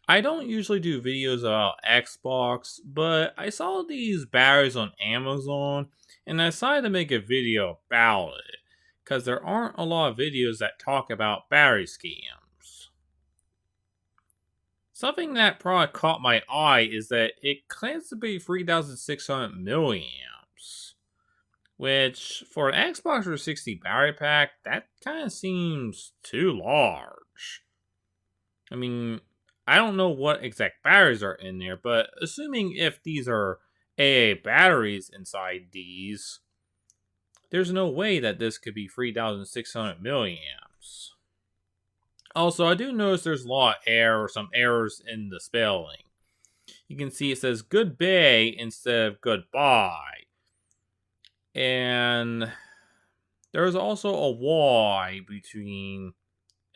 I don't usually do videos about Xbox, but I saw these batteries on Amazon and I decided to make a video about it because there aren't a lot of videos that talk about battery scams. Something that probably caught my eye is that it claims to be 3600 milliamps, which for an Xbox 360 battery pack, that kind of seems too large. I mean, I don't know what exact batteries are in there, but assuming if these are AA batteries inside these, there's no way that this could be 3600 milliamps. Also, I do notice there's a lot of error or some errors in the spelling. You can see it says good bay instead of goodbye. And there's also a Y between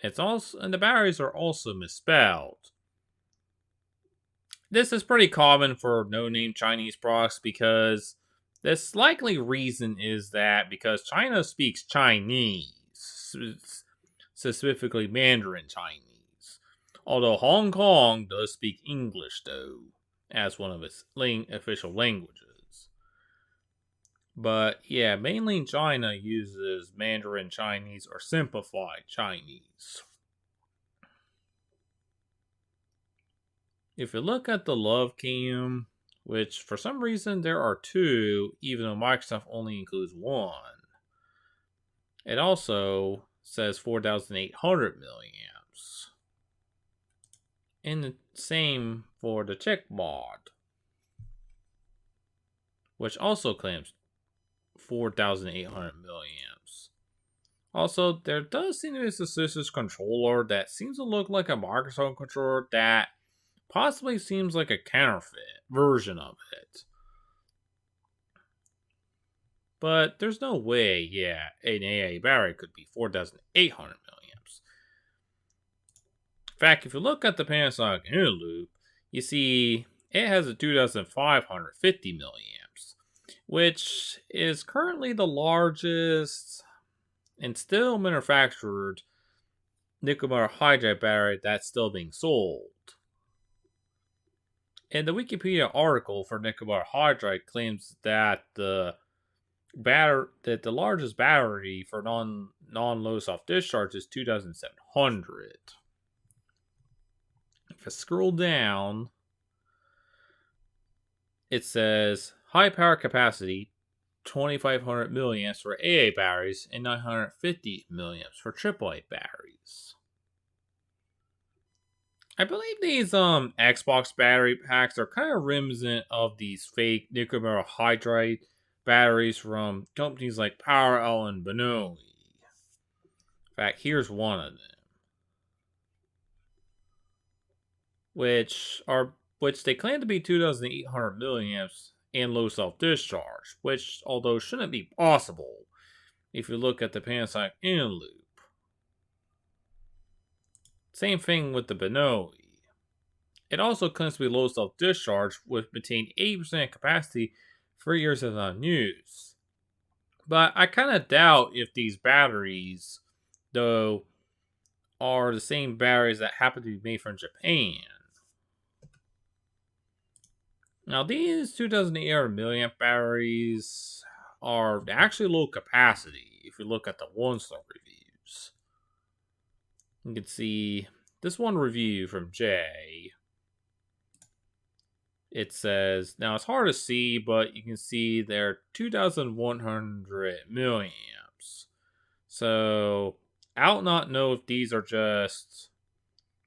it's also and the batteries are also misspelled. This is pretty common for no-name Chinese products because this likely reason is that because China speaks Chinese, specifically Mandarin Chinese. Although Hong Kong does speak English though, as one of its official languages. But yeah, mainland China uses Mandarin Chinese or simplified Chinese. If you look at the Love Cam, which for some reason there are two, even though Microsoft only includes one, it also says 4800 milliamps. And the same for the Check mod, which also claims 4800 milliamps. Also, there does seem to be a suspicious controller that seems to look like a Microsoft controller that possibly seems like a counterfeit version of it. But there's no way, yeah, an AA battery could be 4800 milliamps. In fact, if you look at the Panasonic inner loop, you see it has a 2550 milliamps, which is currently the largest and still manufactured nickel metal hydride battery that's still being sold. And the Wikipedia article for nickel metal hydride claims that the largest battery for non low self discharge is 2700. If I scroll down, it says high power capacity 2500 milliamps for AA batteries and 950 milliamps for AAA batteries. I believe these Xbox battery packs are kind of reminiscent of these fake nickel metal hydride batteries from companies like POWEROWL and BONAI. In fact, here's one of them, which they claim to be 2800 milliamps and low self discharge, which although shouldn't be possible if you look at the Panasonic inner loop. Same thing with the BONAI. It also claims to be low self discharge with maintained 80% capacity for years of non-use. But I kind of doubt if these batteries, though, are the same batteries that happen to be made from Japan. Now, these 2800 milliamp batteries are actually low capacity if you look at the one-star reviews. You can see this one review from Jay. It says, now it's hard to see, but you can see they're 2100 milliamps. So, I don't not know if these are just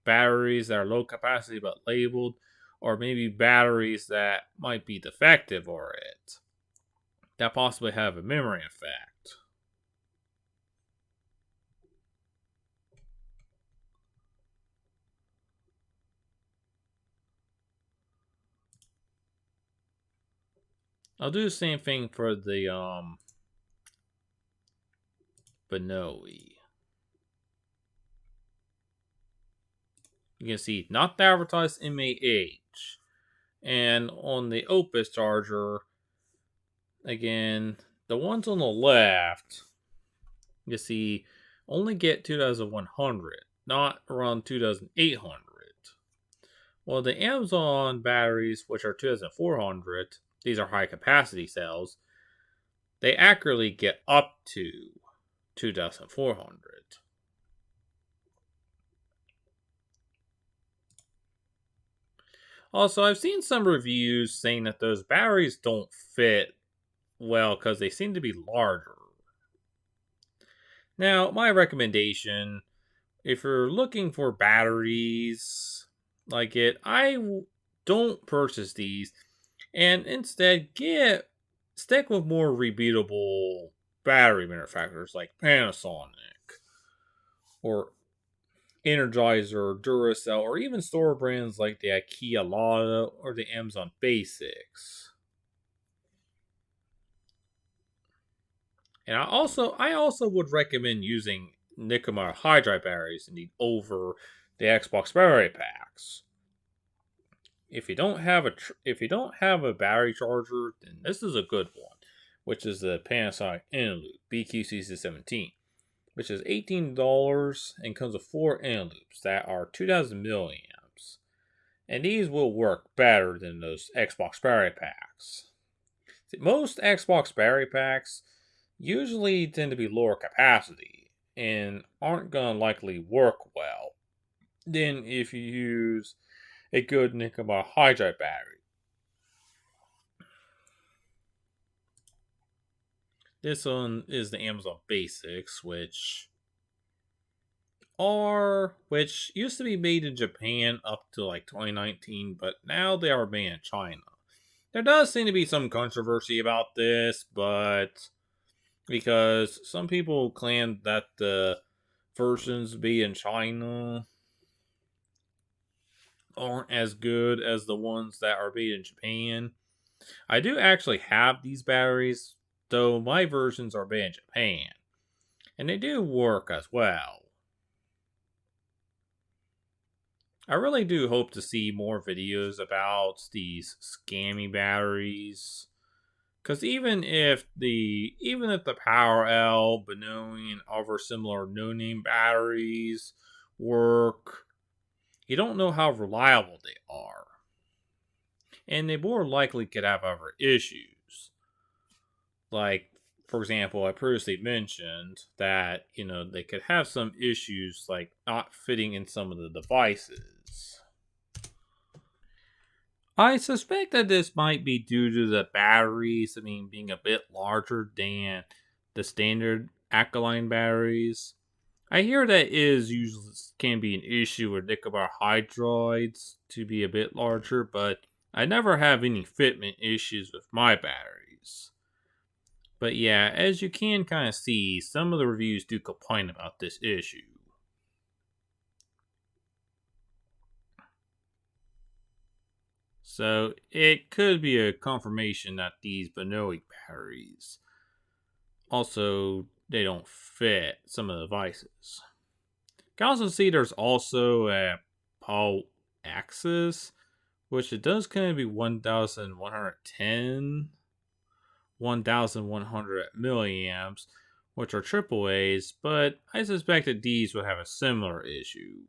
batteries that are low capacity but labeled, or maybe batteries that might be defective or it that possibly have a memory effect. I'll do the same thing for the BONAI. You can see not the advertised MAH. And on the Opus charger, again, the ones on the left, you see, only get 2100, not around 2800. Well, the Amazon batteries, which are 2400, these are high capacity cells, they accurately get up to 2400. Also, I've seen some reviews saying that those batteries don't fit well because they seem to be larger. Now, my recommendation, if you're looking for batteries like it, don't purchase these and instead stick with more repeatable battery manufacturers like Panasonic or Energizer, Duracell, or even store brands like the IKEA Lotta or the Amazon Basics. And I also would recommend using nickel hydride batteries over the Xbox battery packs. If you don't have a battery charger, then this is a good one, which is the Panasonic Loop BQC17, which is $18 and comes with 4 loops that are 2000 milliamps. And these will work better than those Xbox battery packs. Most Xbox battery packs usually tend to be lower capacity and aren't going to likely work well than if you use a good nickel hydride battery. This one is the Amazon Basics, which used to be made in Japan up to like 2019, but now they are made in China. There does seem to be some controversy about this, but because some people claim that the versions made in China aren't as good as the ones that are made in Japan. I do actually have these batteries, though my versions are made in Japan, and they do work as well. I really do hope to see more videos about these scammy batteries. Because even if the POWEROWL, BONAI, and other similar no-name batteries work, you don't know how reliable they are. And they more likely could have other issues. Like, for example, I previously mentioned that, they could have some issues like not fitting in some of the devices. I suspect that this might be due to the batteries, being a bit larger than the standard alkaline batteries. I hear that is usually can be an issue with nickel hydrides to be a bit larger, but I never have any fitment issues with my batteries. But yeah, as you can kind of see, some of the reviews do complain about this issue. So it could be a confirmation that these BONAI batteries also they don't fit some of the devices. You can also see there's also a POW axis, which it does kind of be 1110, 1100 milliamps, which are AAAs, but I suspect that these would have a similar issue.